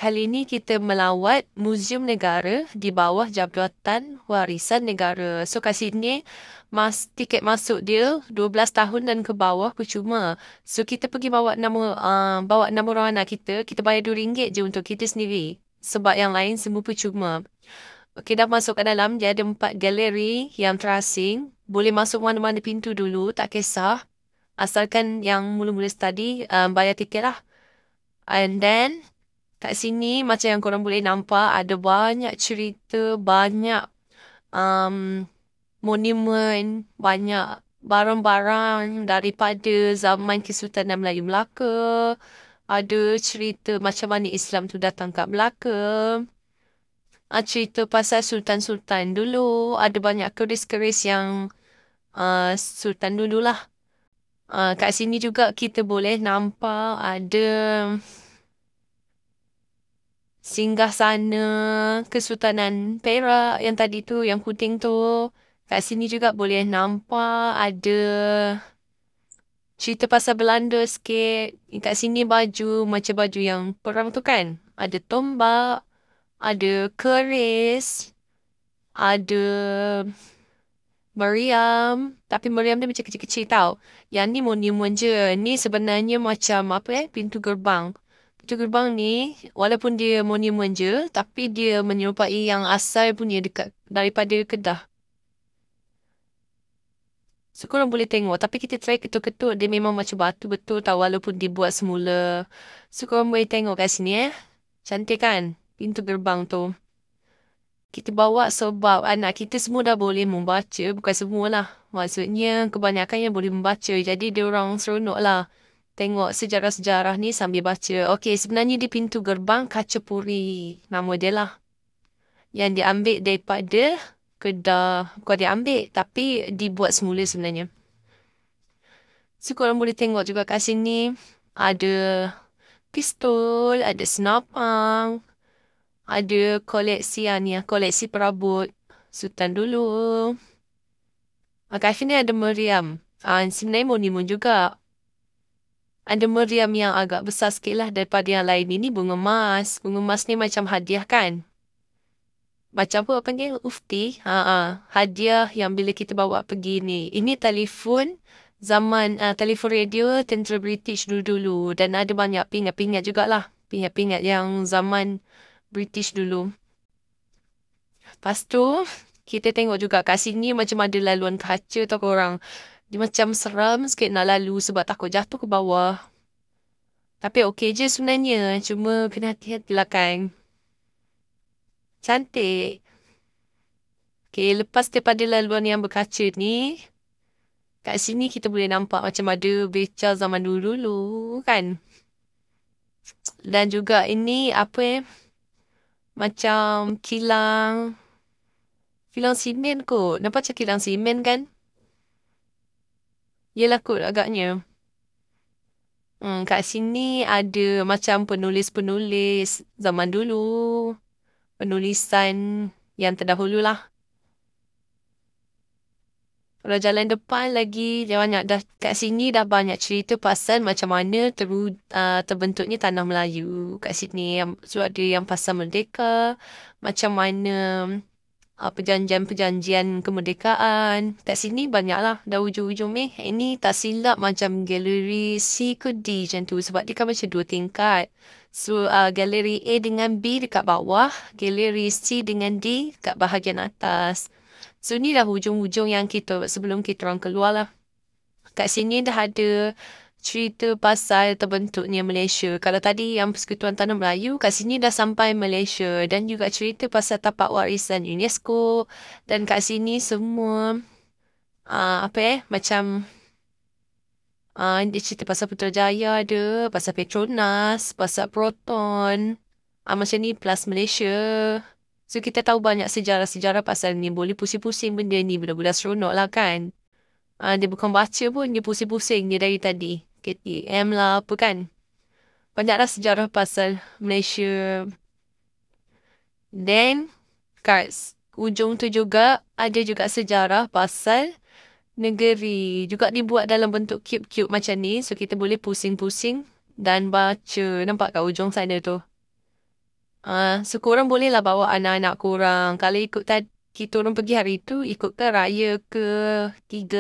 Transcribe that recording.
Kali ni kita melawat Muzium Negara di bawah Jabatan Warisan Negara. So kat sini tiket masuk dia 12 tahun dan ke bawah percuma. So kita pergi bawa nama orang anak kita, kita bayar RM2 je untuk kita sendiri. Sebab yang lain semua percuma. Okey, dah masuk ke dalam, dia ada 4 galeri yang terasing. Boleh masuk mana-mana pintu dulu, tak kisah. Asalkan yang mula-mula study, bayar tiket lah. And then, kat sini macam yang korang boleh nampak ada banyak cerita, banyak um, monumen, banyak barang-barang daripada zaman Kesultanan Melayu Melaka. Ada cerita macam mana Islam tu datang kat Melaka. Cerita pasal Sultan-Sultan dulu. Ada banyak keris-keris yang Sultan dulu lah. Kat sini juga kita boleh nampak ada singgah sana Kesultanan Perak yang tadi tu, yang Kuting tu. Kat sini juga boleh nampak ada cerita pasal Belanda sikit. Kat sini baju macam baju yang perang tu kan. Ada tombak, ada keris, ada meriam. Tapi meriam dia macam kecil-kecil tau. Yang ni monumen je. Ni sebenarnya macam pintu gerbang. Pintu gerbang ni, walaupun dia monumen je, tapi dia menyerupai yang asal punya dekat daripada Kedah. So, korang boleh tengok. Tapi kita try ketuk-ketuk, dia memang macam batu betul tau, walaupun dibuat semula. So, korang boleh tengok kat sini Cantik kan? Pintu gerbang tu. Kita bawa sebab anak kita semua dah boleh membaca. Bukan semualah. Maksudnya, kebanyakannya boleh membaca. Jadi, dia orang seronok lah. Tengok sejarah-sejarah ni sambil baca. Okey, sebenarnya di pintu gerbang Kacapuri. Nama dia lah. Yang diambil daripada Kedah. Bukan diambil, tapi dibuat semula sebenarnya. So, korang boleh tengok juga kat sini. Ada pistol, ada senapang. Ada koleksi koleksi perabot Sultan dulu. Kat sini ada meriam. Sebenarnya monumen juga. Ada meriam yang agak besar sikit lah daripada yang lain. Ini bunga emas. Bunga emas ni macam hadiah kan? Macam apa panggil? Ufti. Hadiah yang bila kita bawa pergi ni. Ini telefon zaman telefon radio tentera British dulu-dulu. Dan ada banyak pingat-pingat jugalah. Pingat-pingat yang zaman British dulu. Lepas tu, kita tengok juga kat sini macam ada laluan kaca tau korang. Dia macam seram sikit nak lalu sebab takut jatuh ke bawah. Tapi okey je sebenarnya. Cuma kena hati-hati lah kan. Cantik. Okay, lepas daripada laluan yang berkaca ni, kat sini kita boleh nampak macam ada beca zaman dulu-dulu kan. Dan juga ini macam kilang simen kot. Nampak macam kilang simen kan? Yelah kot agaknya. Kat sini ada macam penulis-penulis zaman dulu. Penulisan yang terdahulu lah. Kalau jalan depan lagi, dia banyak kat sini dah banyak cerita pasal macam mana terbentuknya tanah Melayu kat sini. So ada yang pasal merdeka, macam mana perjanjian-perjanjian kemerdekaan. Kat sini banyaklah dah ujung-ujung ni. Ini tak silap macam galeri C ke D macam tu sebab dia kan macam 2 tingkat. So galeri A dengan B dekat bawah, galeri C dengan D dekat bahagian atas. So ni dah hujung-hujung yang sebelum kita orang keluar lah. Kat sini dah ada cerita pasal terbentuknya Malaysia. Kalau tadi yang Persekutuan Tanah Melayu, kat sini dah sampai Malaysia. Dan juga cerita pasal tapak warisan UNESCO. Dan kat sini semua, macam dia cerita pasal Putrajaya ada, pasal Petronas, pasal Proton. Macam ni plus Malaysia. So, kita tahu banyak sejarah-sejarah pasal ni. Boleh pusing-pusing benda ni. Budak-budak seronok lah kan. Dia bukan baca pun. Dia pusing-pusing dia dari tadi. KTM lah apa kan. Banyaklah sejarah pasal Malaysia. Then, kat ujung tu juga, ada juga sejarah pasal negeri. Juga dibuat dalam bentuk cube-cube macam ni. So, kita boleh pusing-pusing dan baca. Nampak kat ujung sana tu. So korang bolehlah bawa anak-anak korang. Kalau ikut kita orang pergi hari tu, ikut ke raya ke 3